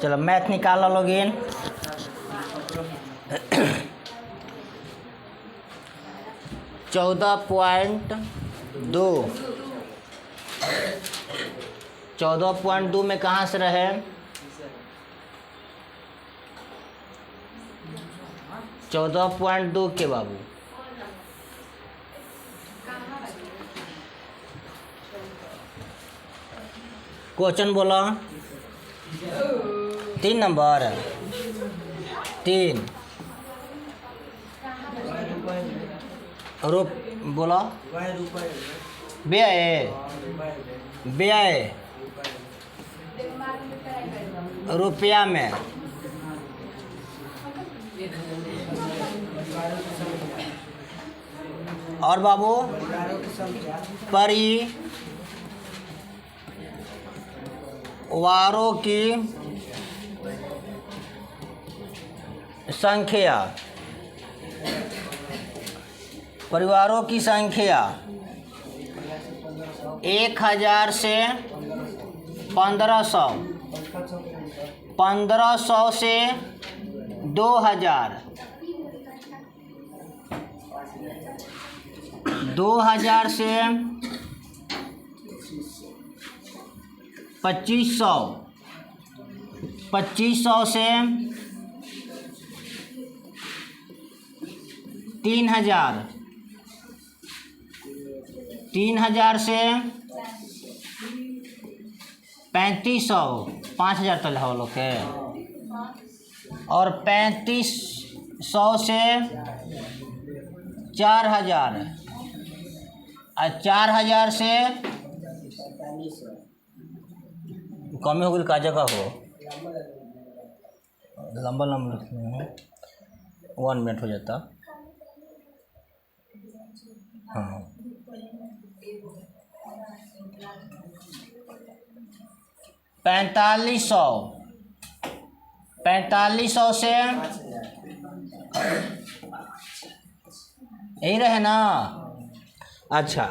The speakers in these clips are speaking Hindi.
चलो मैथ निकाल लोगिन। 14.2 14.2 में कहाँ से रहे? 14.2 के बाबू क्वेश्चन बोला 3 नंबर 3 बोला व्यय व्यय रुपया में और बाबू परिवारों की संख्या 1000 से 1500 1500 से 2000 2000 से 2500 2500 से 3000 3000 से 3500 5000 तक हो लोग के और 3500 से 4000 और 4000 से कम हो गई का जगह हो लंबा लंबा 1 मिनट हो जाता। हाँ 4500 से यही रहे ना। अच्छा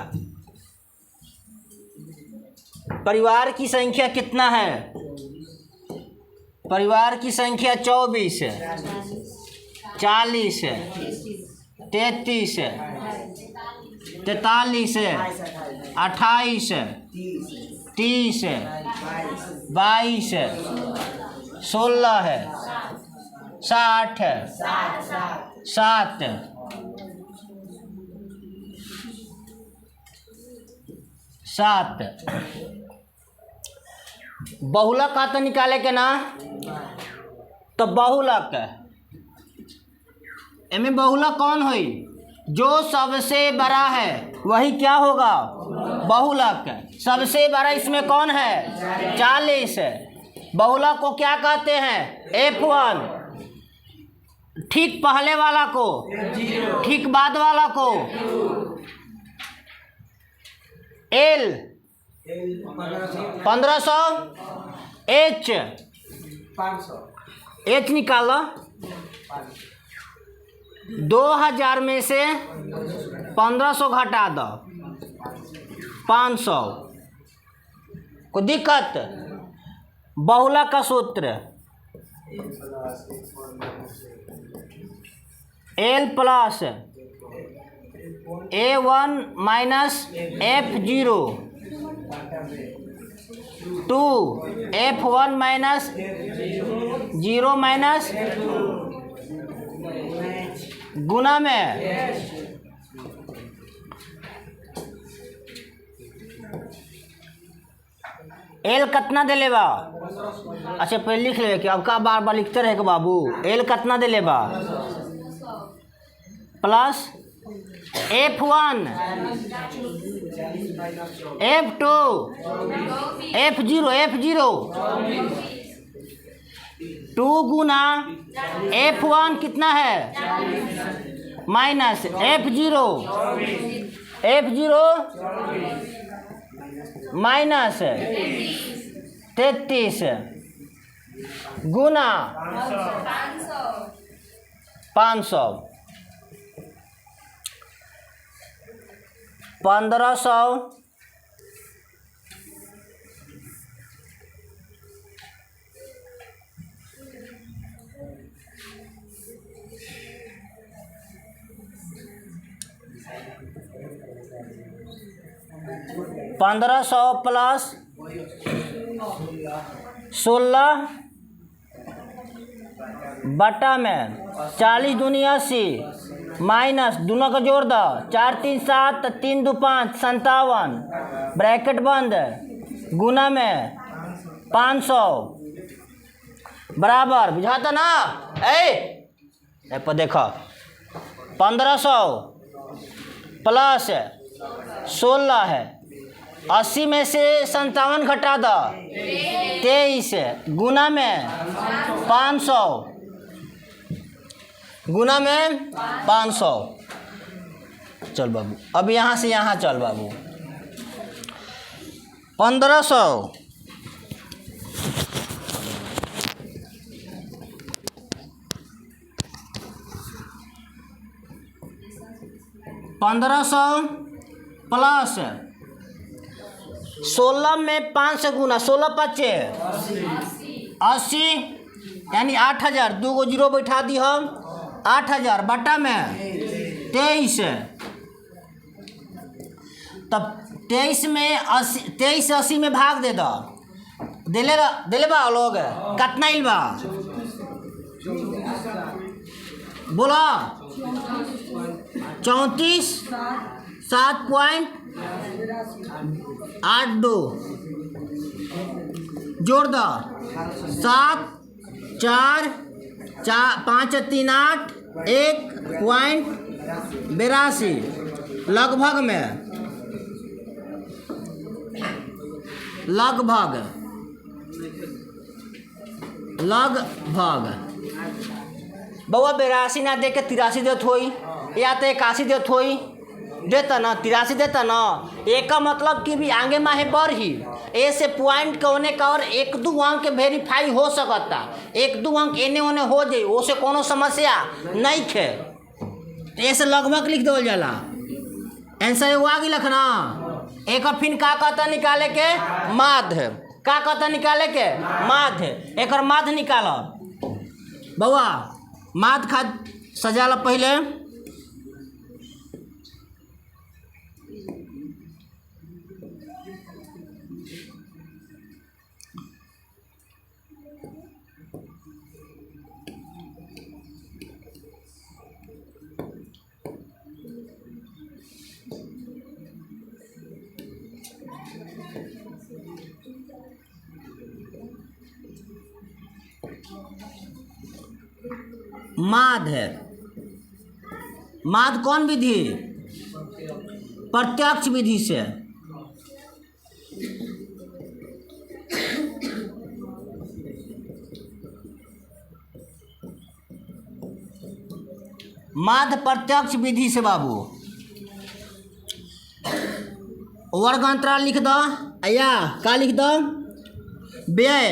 परिवार की संख्या कितना है? परिवार की संख्या 24 है 40 है 33 है 43 है 28 है 30 है 22 है 16 है 60 है 7 है 7 बहुलक का तो निकाले के ना तो बहुलक इनमें बहुलक कौन हुई? जो सबसे बड़ा है वही क्या होगा? बहुलक। सबसे बड़ा इसमें कौन है? 40 है। बहुलक को क्या कहते हैं? F1। ठीक पहले वाला को, ठीक बाद वाला को L 1500 H 500 H निकालो। 2000 में से 1500 घटा दो 500 को दिक्कत। बहुलक का सूत्र L plus A1 minus F0 2 F1 minus 0 minus गुना में L कितना दे लेबा? अच्छा पहले लिख ले कि अब का बार बार लिखते रहे बाबू। L कितना दे लेबा? प्लस F1 F2 F0 2 गुना F1 कितना है? माइनस F0 माइनस 33 गुना 500 1500 1500 प्लस 16 बटा में 40 दूनी 80 माइनस दोनों का जोड़ दो 4 3 7 3 2 5 57 ब्रैकेट बंद गुना में 500 बराबर बुझाता ना। ए पर देखो 1500 प्लस 16 है 80 में से 57 घटा दो 23 गुना में 500 गुना में 500। चल बाबू अब यहाँ से यहाँ चल बाबू 1500 प्लस 16 में 5 से गुना 16 पच्चे 80 यानी 8000 दो गो जीरो बैठा दी हम 8000 बटा में 23 तब 23 में 80 23 80 में भाग दे दो दिले बा लोग कितना इल बा बोला 34 7.82 जोड़ दो 7 4 5 3 8 1.82 लगभग बउआ 82 ना दे के 83 देत होई या तो 81 देत होई देता ना 83 देता ना। एक का मतलब कि भी आगे माहे बढ़ ही ए से पॉइंट के होने का और 1-2 अंक के वेरीफाई हो सकता 1-2 अंक एने ओने हो जाए वो से कोनो समस्या नहीं खे ऐसे लगभग लिख दो जाला आंसर वो आगे लिखना। एक फिर का कहता निकाले के माध्य का कहता निकाले के माध्य एक माध्य निकालो बउआ माध्य खा सजाला पहले माध्य कौन विधि प्रत्यक्ष विधि से माध्य प्रत्यक्ष विधि से बाबू वर्ग अंतराल लिख दो या का लिख दो व्यय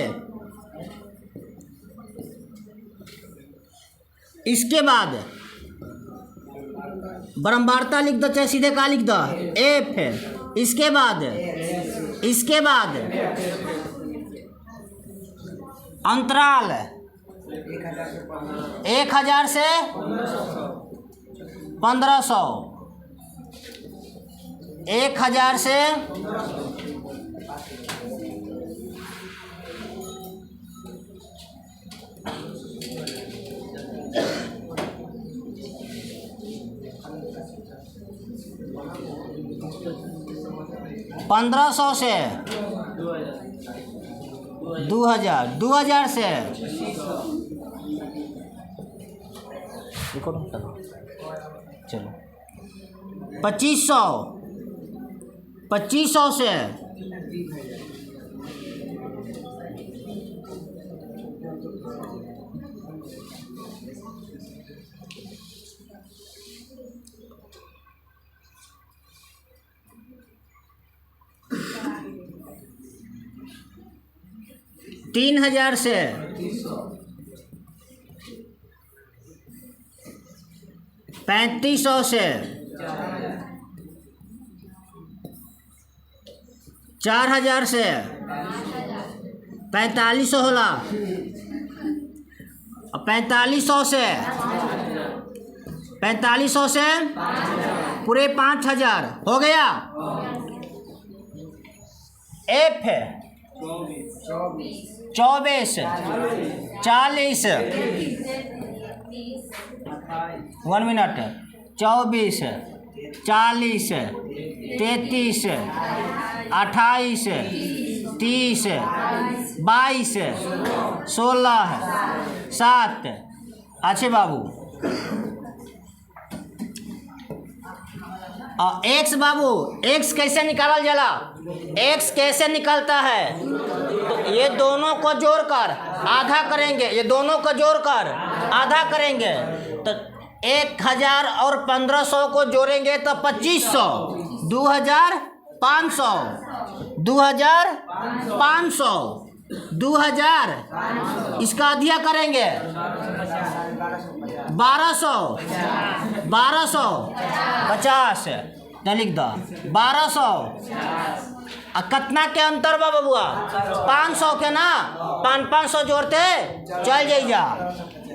इसके बाद बारंबारता लिख दो चाहे सीधे का लिख दो एफ इसके बाद अंतराल 1000 से 1500 1000 से 1500 से 2000 से चलो 2500 से 3000 से 3500 से 4000 से 4500 होला, 4500 से पूरे 5000 हो गया। F 24 40 1 minute 24 40 33 28 30 22 16 7। अच्छे बाबू और एक्स बाबू, एक्स कैसे निकालल जाला? एक्स कैसे निकलता है? तो ये दोनों को जोड़कर आधा करेंगे, ये दोनों को जोड़कर आधा करेंगे तो 1000 और 1500 को जोड़ेंगे तो 2500, 2500, 2500, 2000 इसका अधिया करेंगे 1250 न लिख दो 1200। कितना के अंतर बा बबुआ? 500 के ना, 500 जोड़ते चल जाइजा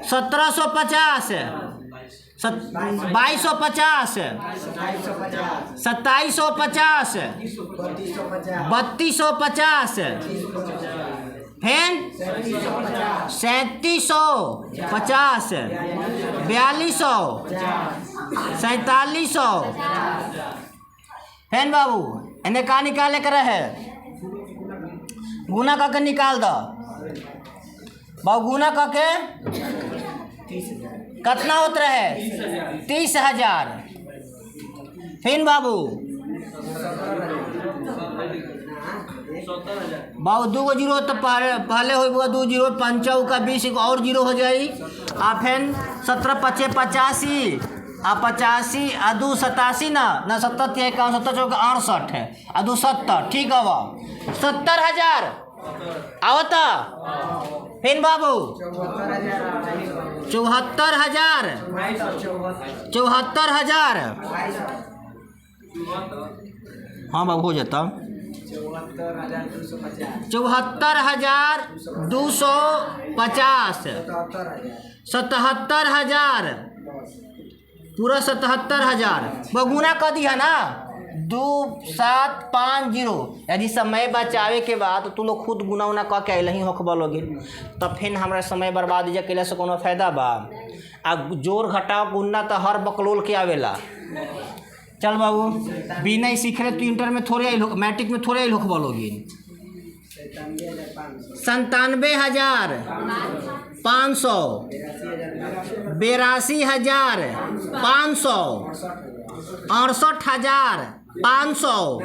1750 2250 2750 3250 फिर 3750 4200 4700। फैन बाबू इन्हें का निकाले कर है? गुना करके निकाल दो बाबू। गुना करके कितना होता है? 30,000। फिर बाबू बाबू 2 जीरो तो पहले हो 2 जीरो 5 का 20 और जीरो हो जाई। आ फिर 17 5 85 आ 85 आ 2 87 ना 70 70 चौका 68 है आ 2 70 ठीक है बाबू 70,000 आवता। फिर बाबू 74,000 हाँ बाबू हो जाता 74,250 77,000 पूरा 77,000 बगुना कर दिया ना 2750। यदि समय बचावे के बाद तू लोग खुद गुना उना कह के अही होखबा लोगे तब फिर हमारा समय बर्बाद कैला से कोनो फायदा बा? आ जोड़ घटाव गुना तो हर बकलोल के आवेला। चल बाबू बिना ही सीख रहे तू इंटर में थोड़े आई मैट्रिक में थोड़े आई होखबा लोगे। 97,500 82,500 68,500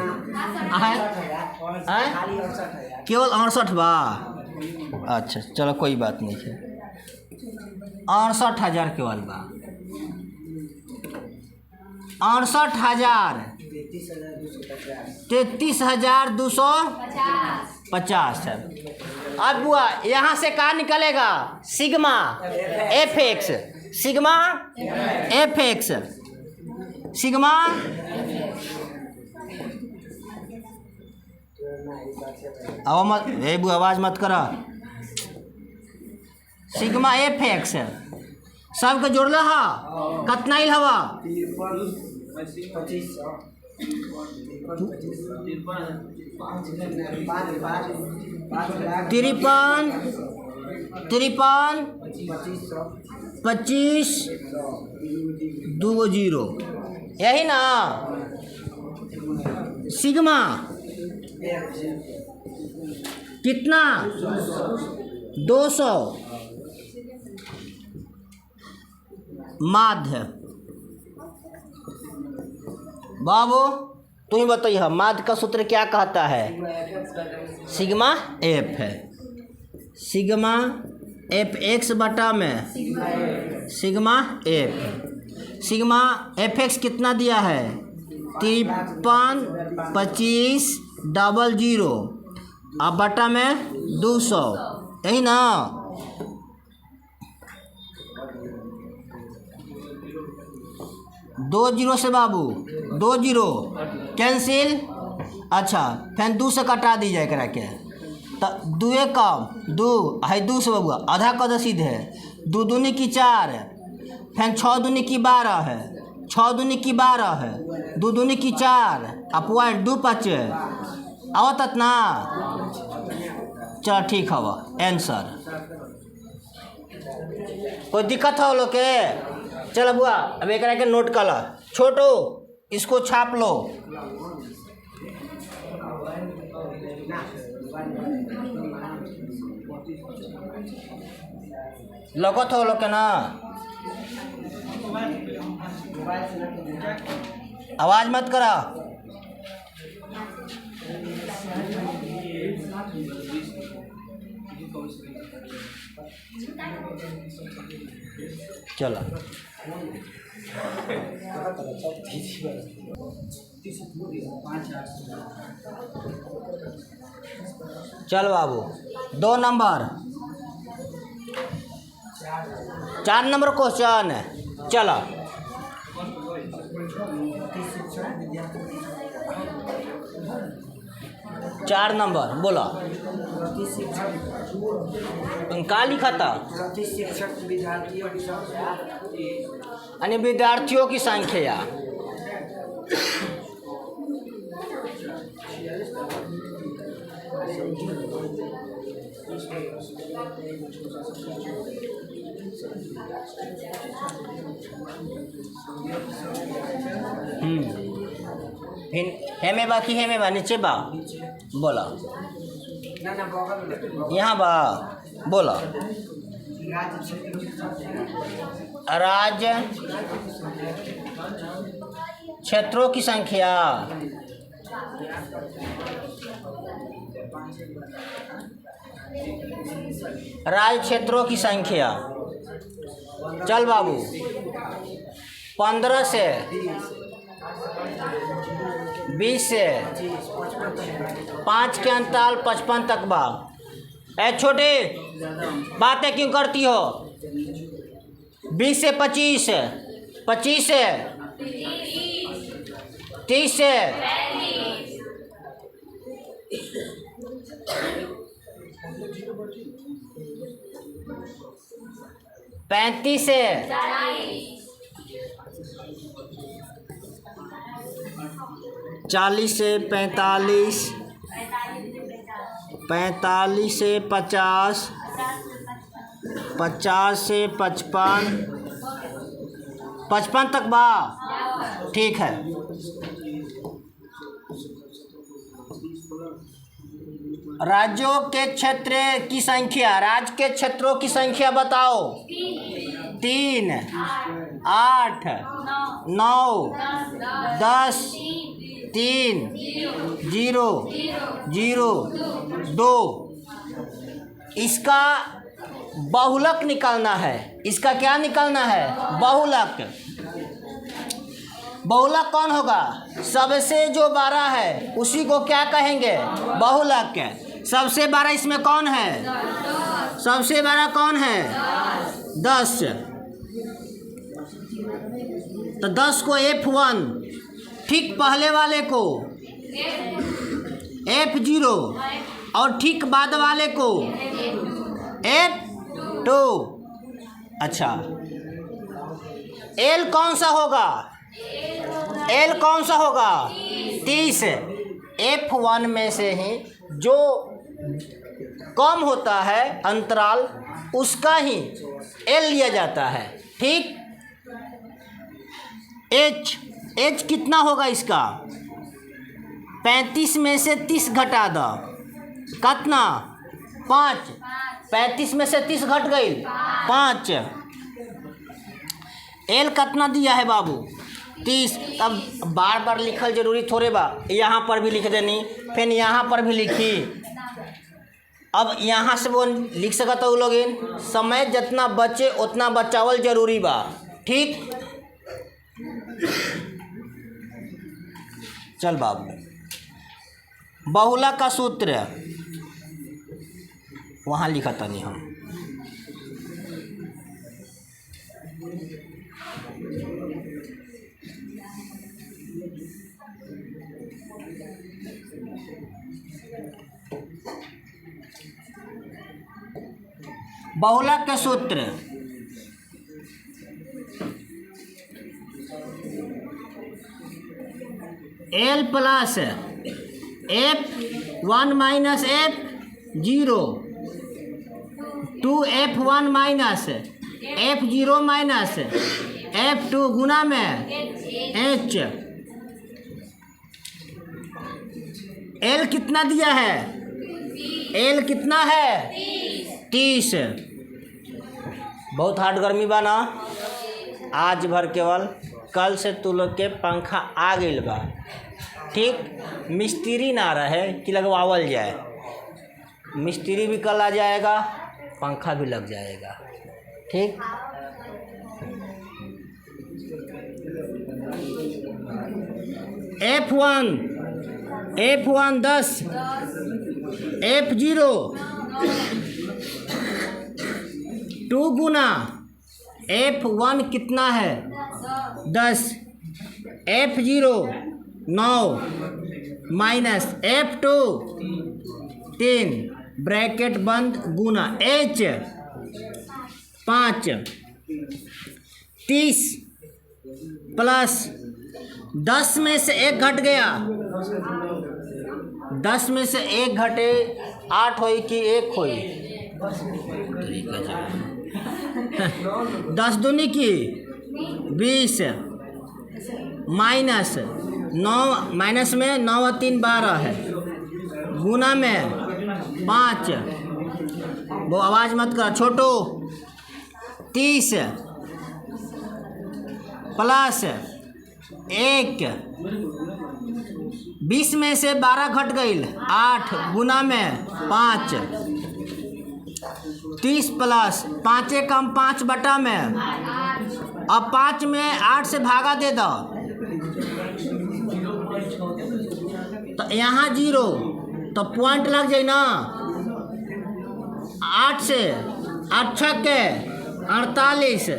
केवल 68 बा। अच्छा चलो कोई बात नहीं है 68,000 केवल बा 68,000 33,250 है। अब बुआ यहाँ से क्या निकलेगा? सिग्मा एफ एक्स सिग्मा अब मत बुआ आवाज मत करा। सिग्मा एफ एक्स सबके जोड़ला हा कितना ही हवा 53 25 2 जीरो यही ना। सिग्मा कितना 200 माध्य बाबू तू ही बताइए माध्य का सूत्र क्या कहता है? सिग्मा एफ है सिग्मा एफ एक्स बटा में sigma F sigma F x कितना दिया है 53 25 00 अब बटा में 200 यही ना। दो जीरो से बाबू 2 जीरो कैंसिल अच्छा फिर 2 से कटा दी जाए करा के तो 2 कम 2 है 2 से बबुआ आधा कद सीधे है 2 दूनी की 4 फिर 6 दूनी की 12 है 6 दूनी की 12 है 2 दूनी की 4 आ पॉइंट 2 5 आवत ना। चल ठीक हवा आंसर। कोई दिक्कत हो लोग के? चल बुआ अब एक के नोट कर ला छोटो इसको छाप लो। लगत हो लोग के ना आवाज मत करा। चलो चल बाबू 2 नंबर 4 नंबर क्वेश्चन चलो। चार नंबर बोला का लिखा था? यानी विद्यार्थियों की संख्या। हेमे बा कि हेमे बा नीचे बा बोला यहाँ बा बोला। राज्य क्षेत्रों की संख्या राज्य क्षेत्रों की संख्या। चल बाबू 15 से 20 से 5 के अंतराल 55 तक बा। ए छोटे बातें क्यों करती हो? 20 से 25 25 से 30 से 35 से 40 से 45 45 से 50 50 से 55 55 तक बा। ठीक है राज्यों के क्षेत्र की संख्या राज्य के क्षेत्रों की संख्या बताओ। 3 8 9 10 3 0 0 2। इसका बहुलक निकालना है। इसका क्या निकालना है? बहुलक। बहुलक कौन होगा? सबसे जो 12 है उसी को क्या कहेंगे? बहुलक। सबसे 12 इसमें कौन है? सबसे 12 कौन है? 10। तो 10 को F1 ठीक पहले वाले को F0 और ठीक बाद वाले को F2। अच्छा L कौन सा होगा? L कौन सा होगा? 30। F1 में से ही जो कम होता है अंतराल उसका ही L लिया जाता है। ठीक। H कितना होगा इसका? 35 में से 30 घटा दो कितना? 5। 35 में से 30 घट गई 5। L कितना दिया है बाबू? 30। अब बार बार लिखल जरूरी थोड़े बा। यहाँ पर भी लिख देनी फिर यहाँ पर भी लिखी। अब यहाँ से वो लिख सकता हूँ लोग समय जितना बचे उतना बचावल जरूरी बा। ठीक। चल बाबू बहुलक का सूत्र वहाँ लिखा था नहीं हम। बहुलक के सूत्र L plus F1 minus F0 2F1 minus F0 minus F2 गुना में H। L कितना दिया है? L कितना है? 30। बहुत हार्ड गर्मी बा ना आज भर, केवल कल से तू लोग के पंखा आ गइल बा। ठीक, मिस्त्री ना रहे कि लगवावल जाए, मिस्त्री भी कल आ जाएगा, पंखा भी लग जाएगा। ठीक, F1 10, F0 2 गुना F1 कितना है? 10, F0 9 माइनस F2 3 ब्रैकेट बंद गुना H 5। 30 प्लस 10 में से 1 घट गया, 10 में से 1 घटे 8 होई कि 1 होई? 10 दूनी की 20 माइनस 9, माइनस में 9 और 3 12 है, गुना में 5। वो आवाज़ मत कर छोटू। 30 प्लस 1 20 में से 12 घट गई 8 गुना में 5। 30 प्लस 5 कम 5 बटा में, अब 5 में 8 से भागा दे दो तो यहाँ 0 तो पॉइंट लग जाए ना। 8 से 8 के 48,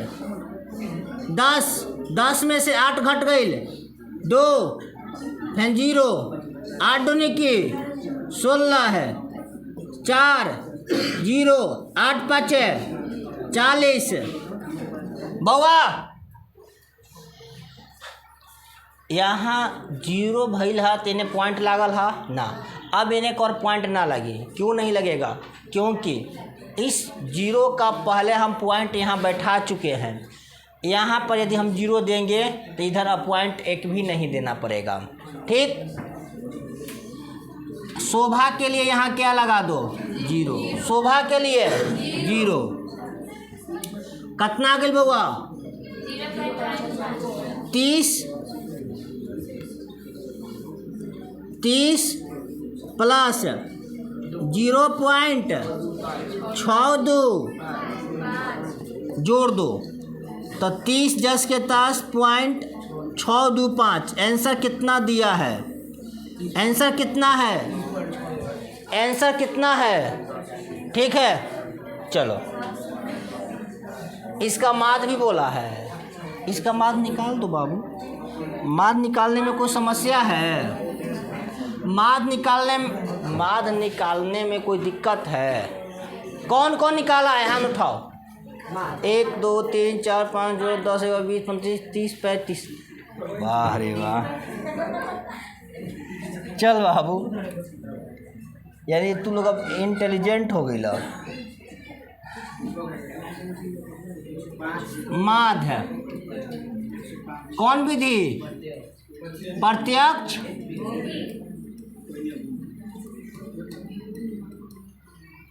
10 में से 8 घट गई 2 फिर 0, 8 दूनी की 16 है, 4 0 8 5 40। बउआ यहाँ 0 भइल हा तो इन्हें पॉइंट लागल हा ना, अब इन्हें और पॉइंट ना लगे। क्यों नहीं लगेगा? क्योंकि इस 0 का पहले हम पॉइंट यहाँ बैठा चुके हैं। यहाँ पर यदि हम 0 देंगे तो इधर अब पॉइंट 1 भी नहीं देना पड़ेगा। ठीक, शोभा के लिए यहाँ क्या लगा दो? 0। शोभा के लिए 0 कितना गल बउआ? 30 प्लस 0.62 जोड़ दो तो 30 10 के 10.625। आंसर कितना दिया है? आंसर कितना है? आंसर कितना है? ठीक है, चलो इसका माद भी बोला है, इसका माद निकाल दो बाबू। माद निकालने में कोई समस्या है? माद निकालने में कोई दिक्कत है? कौन कौन निकाला है? हाथ उठाओ। 1 2 3 4 5 10 20 25 30 35। वाह रे वाह, चल बाबू, यानी तुम लोग अब इंटेलिजेंट हो गई लो। माद है कौन विधि? प्रत्यक्ष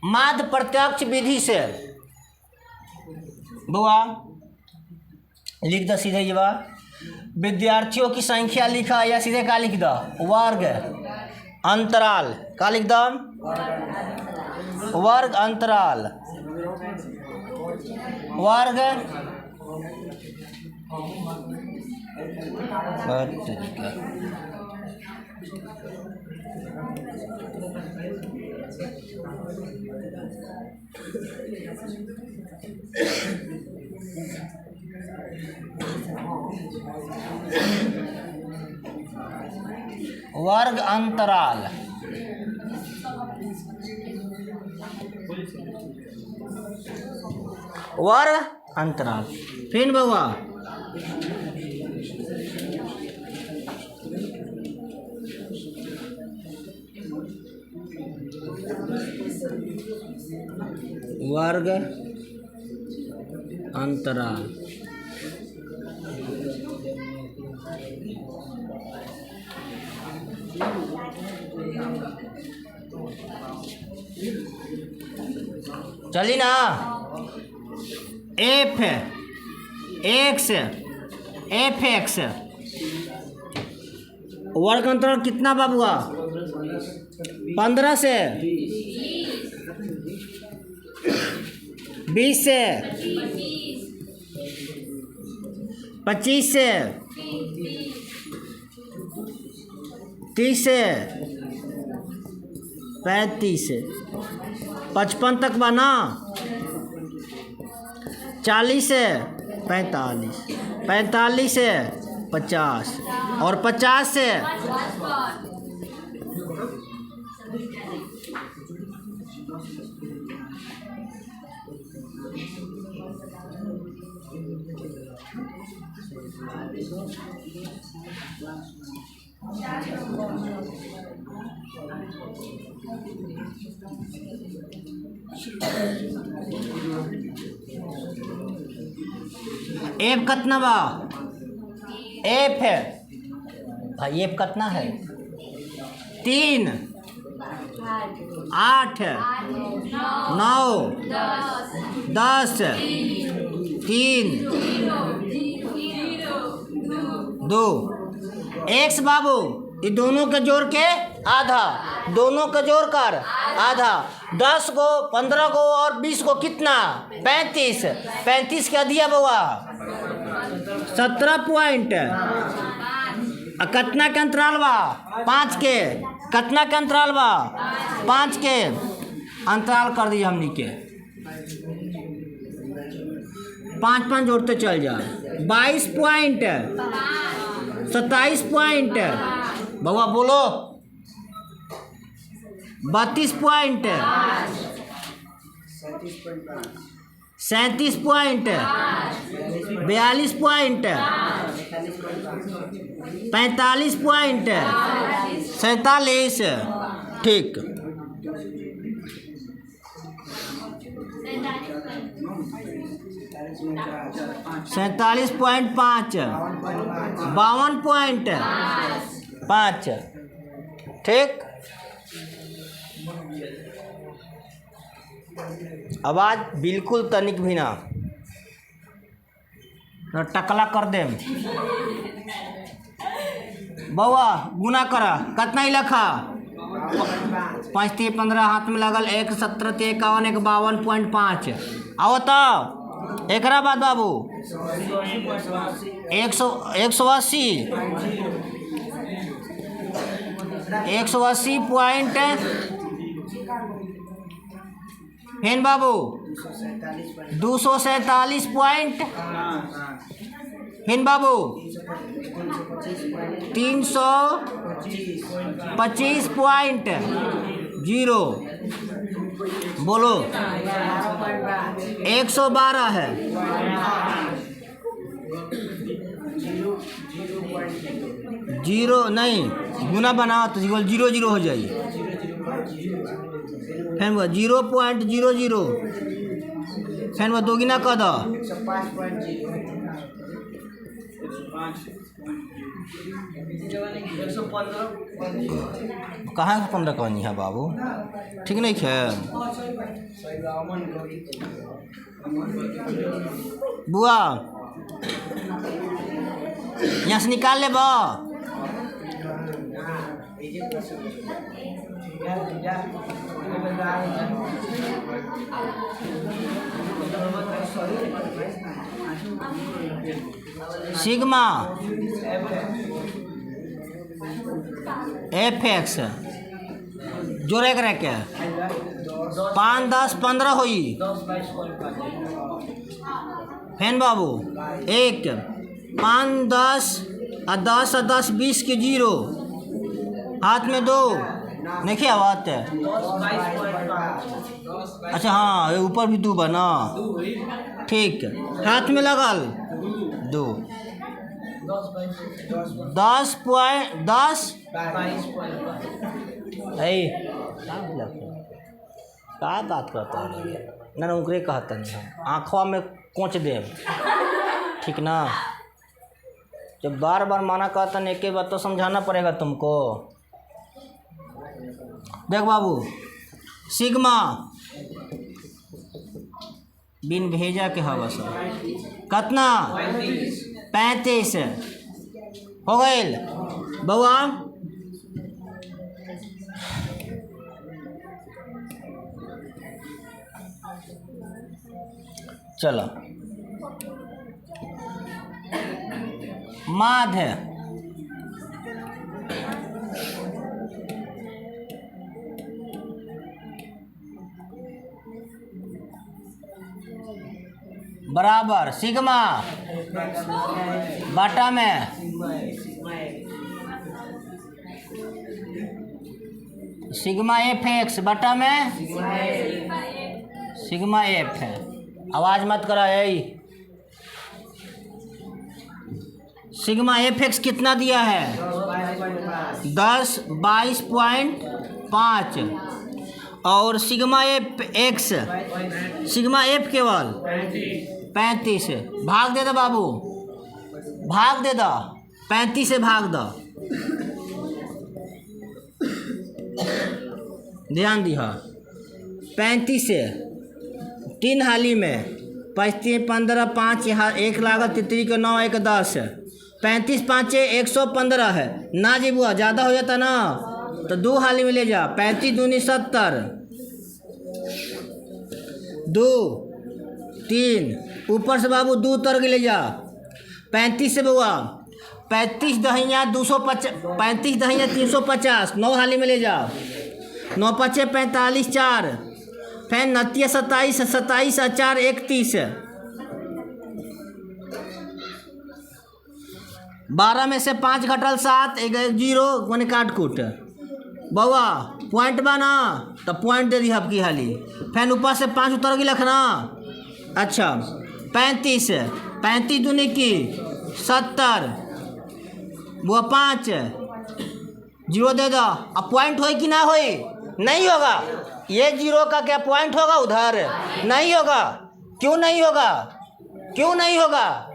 माद प्रत्यक्ष विधि से। बुआ लिख दो सीधे जवाब। विद्यार्थियों की संख्या लिखा या सीधे का लिख दो? वर्ग अंतराल का लिख दो? वर्ग अंतराल, वर्ग वर्ग अंतराल वर्ग अंतराल। फिर बउआ वर्ग अंतराल। चली ना। एफ एक्स एफ एक्स वर्ग अंतराल कितना बाबुआ? 15 से 20 से 25 से 30 से 35 से 55 तक बना। 40 से 45, 45 से 50 और 50 से एफ कितना बा? एफ है भाई, एफ कितना है? 3 8 9 10 3 2 एक्स बाबू, ये दोनों के जोड़ के आधा, दोनों का जोड़ कर आधा। 10 को 15 को और 20 को कितना? 35। 35 क्या दिया बउआ? 17 पॉइंट। कितना के अंतराल बा? 5 के। कितना के अंतराल बा? 5 के अंतराल कर दिया हमनी के। 5 जोड़ते चल जा। 22 पॉइंट 27 पॉइंट बउआ बोलो। 32 पॉइंट 37 पॉइंट 42 पॉइंट 45 पॉइंट 47। ठीक। 47.5 52.5। ठीक। आवाज बिल्कुल तनिक भी ना टकला कर दे बउआ। गुना करा कितना ही लखा? 5 3 15 हाथ में लगल 1 17 3 51 1 52.5। आओ तो एकरा बाद बाबू 180 पॉइंट। फिर बाबू 247 पॉइंट। फिर बाबू 325 पॉइंट 0। बोलो 112 है। जीरो नहीं, गुना बनाओ तो 0 हो जाइए। फिर वो 0.00। फिर वो दोगुना कर दो। कहाँ से 15 कहनी है बाबू? ठीक नहीं है बुआ, यहाँ से निकाल ले बा। सिग्मा एफ एक्स जोड़े करे क्या? 5 10 15 होई। फेन बाबू 1 5 10 और 10 और 10 20 के 0 हाथ में 2 नहीं क्या बात है? अच्छा हाँ, ये ऊपर भी 2 बना, ठीक है। हाथ में लगल 2, 10.10 क्या बात करता है ना, उनके कहता नहीं, आँखों में कोच दे, ठीक ना। जब बार बार माना कहता नहीं, एक बात तो समझाना पड़ेगा तुमको। देख बाबू, सिग्मा बिन भेजा के हवा सब कितना 35 हो गए बउआ। चलो माध्य बराबर सिग्मा बटा में सिग्मा एफ एक्स बटा में सिग्मा एफ है। आवाज मत करा यही। सिग्मा एफ एक्स कितना दिया है? 10/22.5 और sigma F x, sigma F केवल 35। भाग दे दो बाबू, भाग दे दो, 35 से भाग दो। ध्यान दिया, 35 से 3 हाली में 35 15 5 यहाँ 1 लागत 3 के 9 1 10 35 5 115 है ना जी बुआ, ज़्यादा हो जाता ना तो 2 हाली में ले जा। 35 दूनी 70, 2 3 ऊपर से बाबू 2 उतर के ले जा। 35 से बुआ 35 दहिया 250, 35 दहिया 350, 9 हाली में ले जा। 9 5 45 4 फिर 29 27 27 4 31 12 में से 5 घटल 7 1 0 मैंने काट कूट बउआ पॉइंट बा ना तो पॉइंट दे दी आपकी हाली। फिर ऊपर से 5 उतर के लिखना। अच्छा 35 35 दूनी की 70 वो 5 0 दे दो। अब पॉइंट होई कि ना होई? नहीं होगा। ये 0 का क्या पॉइंट होगा? उधर नहीं होगा। क्यों नहीं होगा? क्यों नहीं होगा?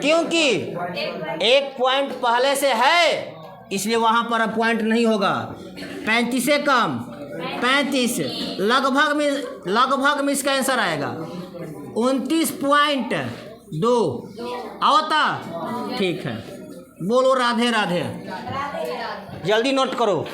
क्योंकि 1 पॉइंट पहले से है, इसलिए वहाँ पर पॉइंट नहीं होगा। 35 से कम 35 लगभग में इसका आंसर आएगा 29.2 आवता। ठीक है, बोलो राधे राधे। जल्दी नोट करो।